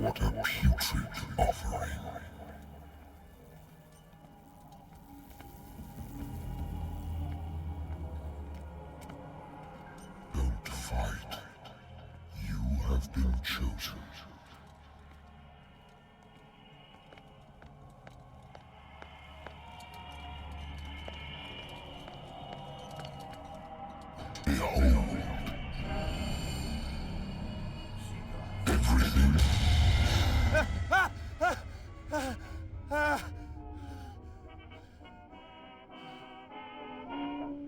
What a putrid offering. Don't fight. You have been chosen. Behold. Everything.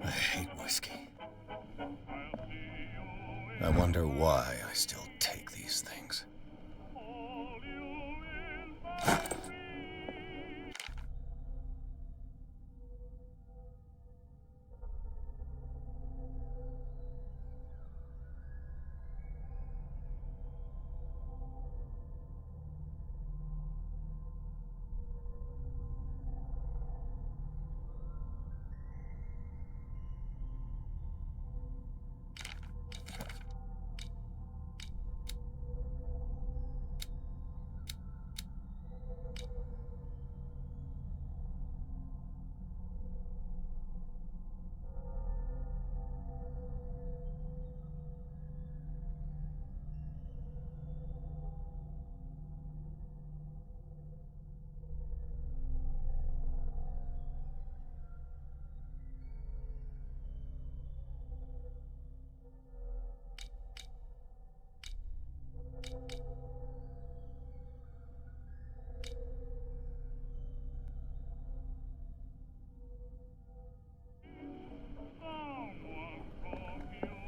I hate whiskey. I wonder why I still take these things.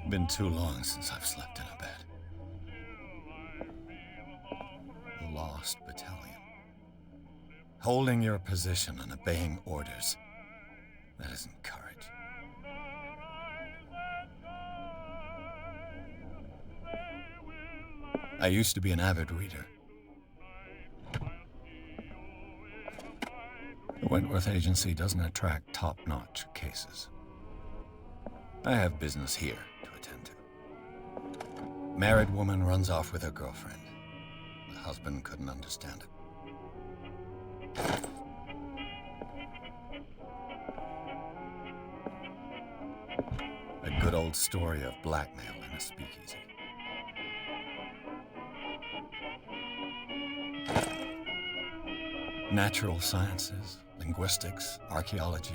Been too long since I've slept in a bed. The Lost Battalion. Holding your position and obeying orders. That isn't courage. I used to be an avid reader. The Wentworth Agency doesn't attract top-notch cases. I have business here to attend to. Married woman runs off with her girlfriend. The husband couldn't understand it. A good old story of blackmail in a speakeasy. Natural sciences, linguistics, archaeology.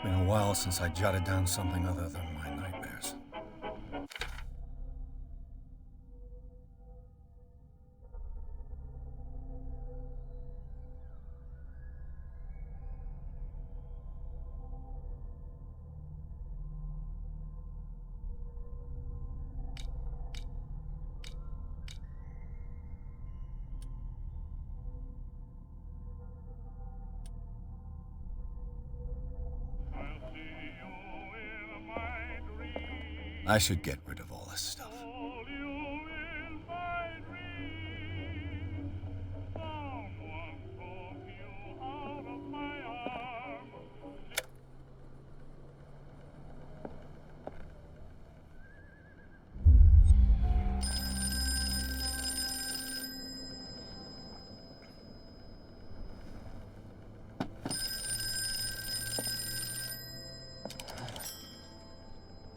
Been a while since I jotted down something other than my nightmares. I should get rid of all this stuff.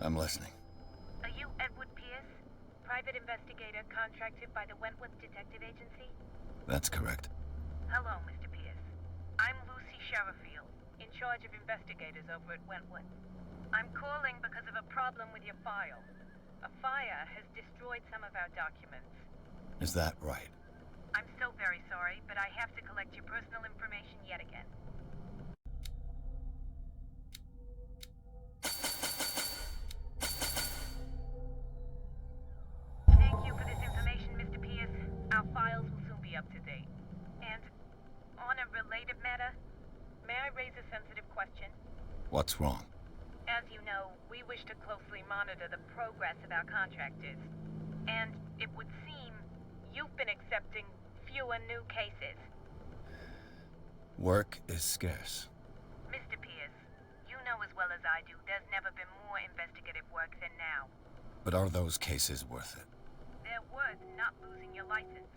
I'm listening. Are you Edward Pierce, private investigator contracted by the Wentworth Detective Agency? That's correct. Hello, Mr. Pierce. I'm Lucy Sherifield, in charge of investigators over at Wentworth. I'm calling because of a problem with your file. A fire has destroyed some of our documents. Is that right? I'm so very sorry, but I have to collect your personal information yet again. Thank you for this information, Mr. Pierce. Our files will soon be up to date. And on a related matter, may I raise a sensitive question? What's wrong? As you know, we wish to closely monitor the progress of our contractors. And it would seem you've been accepting fewer new cases. Work is scarce. Mr. Pierce, you know as well as I do there's never been more investigative work than now. But are those cases worth it? worth not losing your license.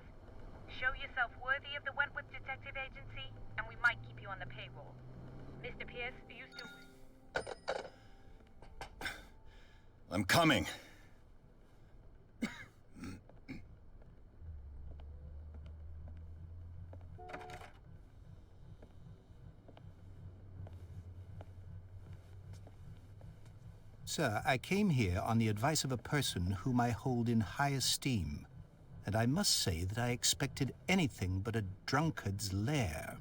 Show yourself worthy of the Wentworth Detective Agency, and we might keep you on the payroll. Mr. Pierce, are you still... I'm coming. Sir, I came here on the advice of a person whom I hold in high esteem, and I must say that I expected anything but a drunkard's lair.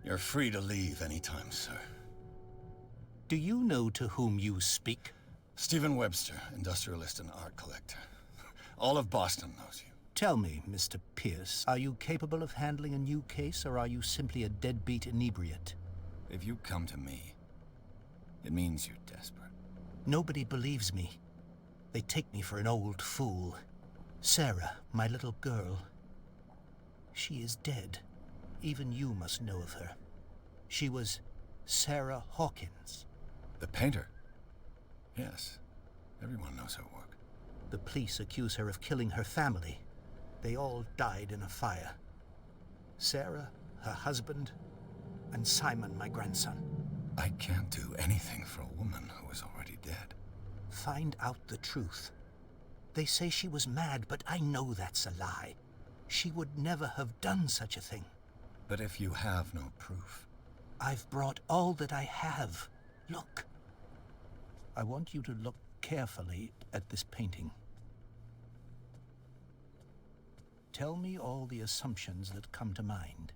You're free to leave anytime, sir. Do you know to whom you speak? Stephen Webster, industrialist and art collector. All of Boston knows you. Tell me, Mr. Pierce, are you capable of handling a new case, or are you simply a deadbeat inebriate? If you come to me, it means you're desperate. Nobody believes me. They take me for an old fool. Sarah, my little girl, she is dead. Even you must know of her. She was Sarah Hawkins. The painter? Yes. Everyone knows her work. The police accuse her of killing her family. They all died in a fire. Sarah, her husband, and Simon, my grandson. I can't do anything for a woman who is already dead. Find out the truth. They say she was mad, but I know that's a lie. She would never have done such a thing. But if you have no proof... I've brought all that I have. Look. I want you to look carefully at this painting. Tell me all the assumptions that come to mind.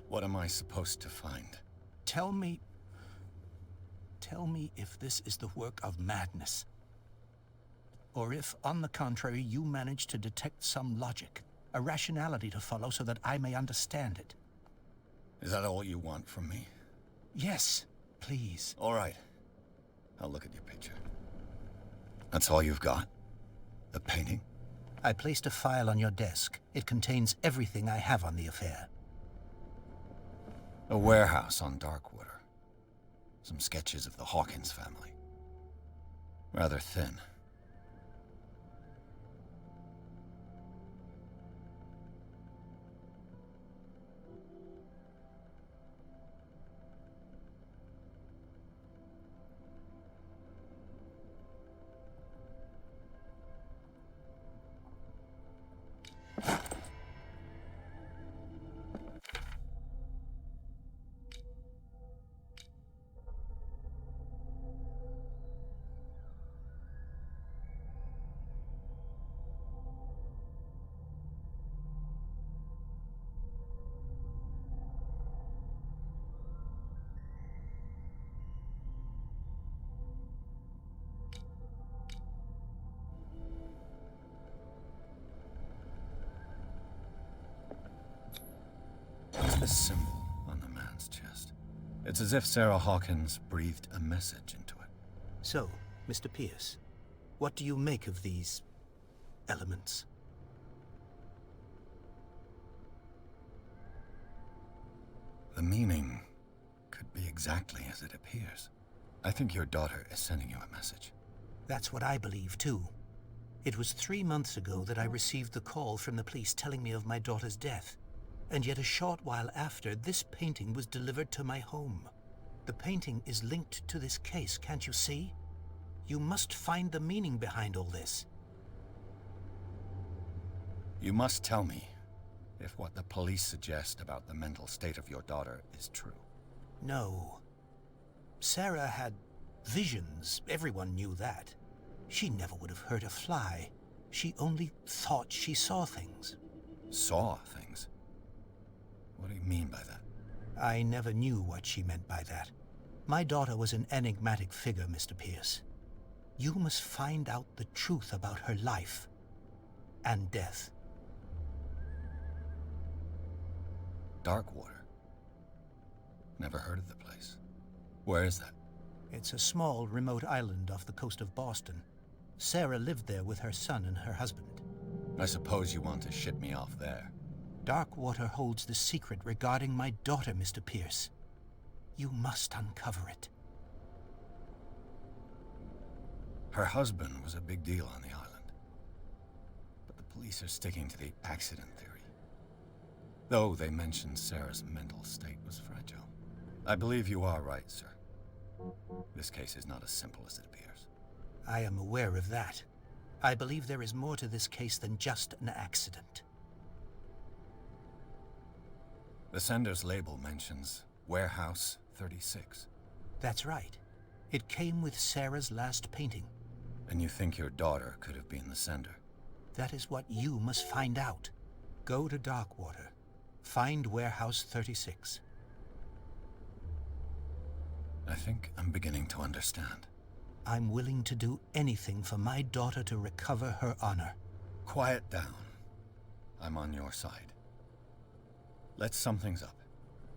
What am I supposed to find? Tell me if this is the work of madness. Or if, on the contrary, you manage to detect some logic, a rationality to follow so that I may understand it. Is that all you want from me? Yes, please. All right. I'll look at your picture. That's all you've got? The painting? I placed a file on your desk. It contains everything I have on the affair. A warehouse on Darkwater. Some sketches of the Hawkins family. Rather thin. This symbol on the man's chest. It's as if Sarah Hawkins breathed a message into it. So, Mr. Pierce, what do you make of these elements? The meaning could be exactly as it appears. I think your daughter is sending you a message. That's what I believe, too. It was 3 months ago that I received the call from the police telling me of my daughter's death. And yet a short while after, this painting was delivered to my home. The painting is linked to this case, can't you see? You must find the meaning behind all this. You must tell me if what the police suggest about the mental state of your daughter is true. No. Sarah had visions. Everyone knew that. She never would have hurt a fly. She only thought she saw things. Saw things? What do you mean by that? I never knew what she meant by that. My daughter was an enigmatic figure, Mr. Pierce. You must find out the truth about her life and death. Darkwater? Never heard of the place. Where is that? It's a small, remote island off the coast of Boston. Sarah lived there with her son and her husband. I suppose you want to ship me off there. Darkwater holds the secret regarding my daughter, Mr. Pierce. You must uncover it. Her husband was a big deal on the island. But the police are sticking to the accident theory. Though they mentioned Sarah's mental state was fragile. I believe you are right, sir. This case is not as simple as it appears. I am aware of that. I believe there is more to this case than just an accident. The sender's label mentions Warehouse 36. That's right. It came with Sarah's last painting. And you think your daughter could have been the sender? That is what you must find out. Go to Darkwater. Find Warehouse 36. I think I'm beginning to understand. I'm willing to do anything for my daughter to recover her honor. Quiet down. I'm on your side. Let's sum things up.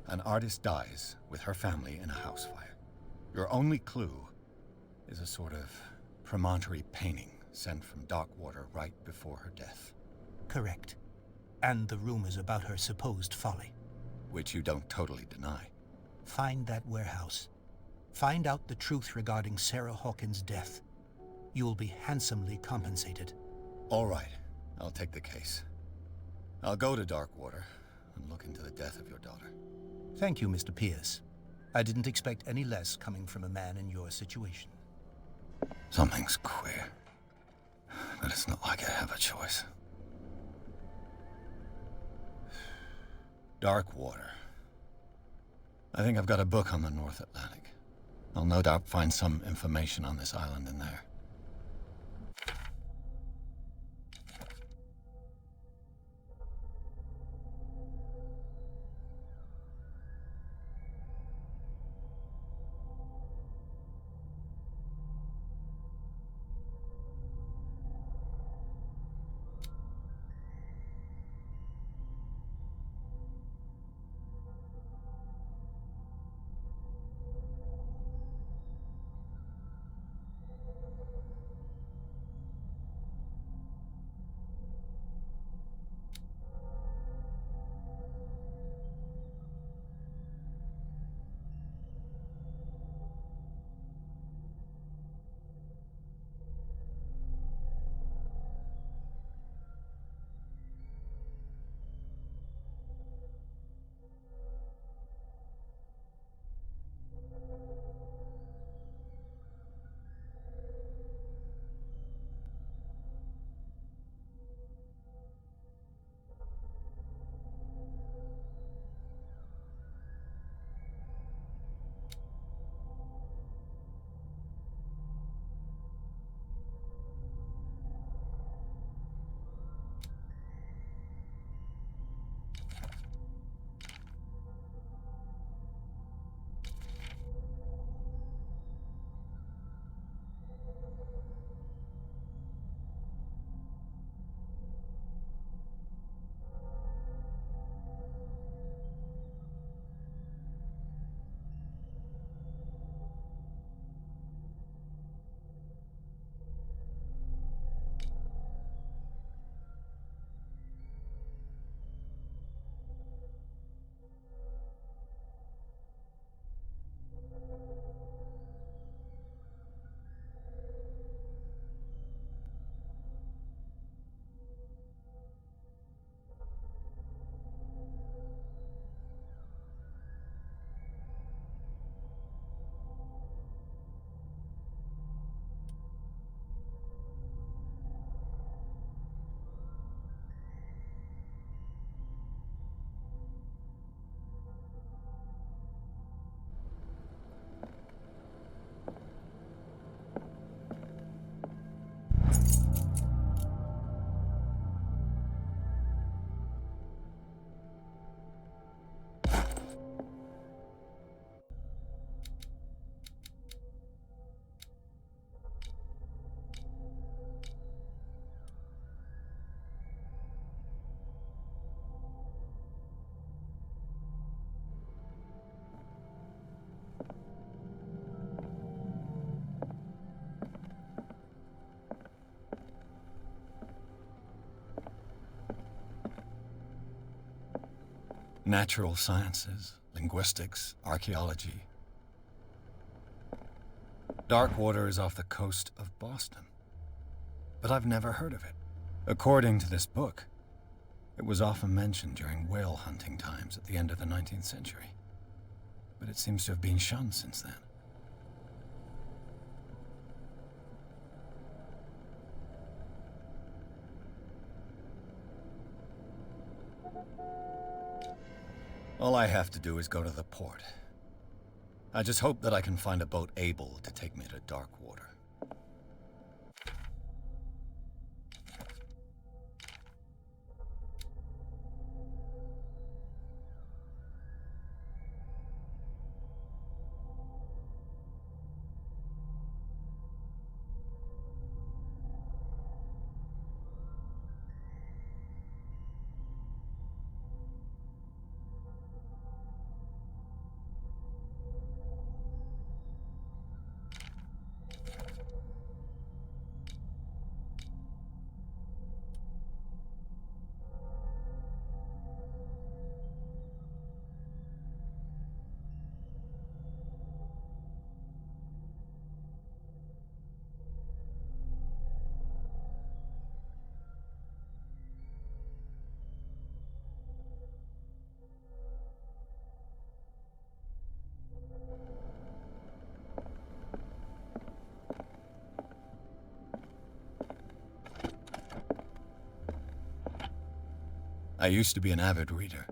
An artist dies with her family in a house fire. Your only clue is a sort of promontory painting sent from Darkwater right before her death. Correct. And the rumors about her supposed folly. Which you don't totally deny. Find that warehouse. Find out the truth regarding Sarah Hawkins' death. You will be handsomely compensated. All right. I'll take the case. I'll go to Darkwater and look into the death of your daughter. Thank you, Mr. Pierce. I didn't expect any less coming from a man in your situation. Something's queer. But it's not like I have a choice. Darkwater. I think I've got a book on the North Atlantic. I'll no doubt find some information on this island in there. Natural sciences, linguistics, archaeology. Darkwater is off the coast of Boston, but I've never heard of it. According to this book, it was often mentioned during whale hunting times at the end of the 19th century, but it seems to have been shunned since then. All I have to do is go to the port. I just hope that I can find a boat able to take me to Darkwater. I used to be an avid reader.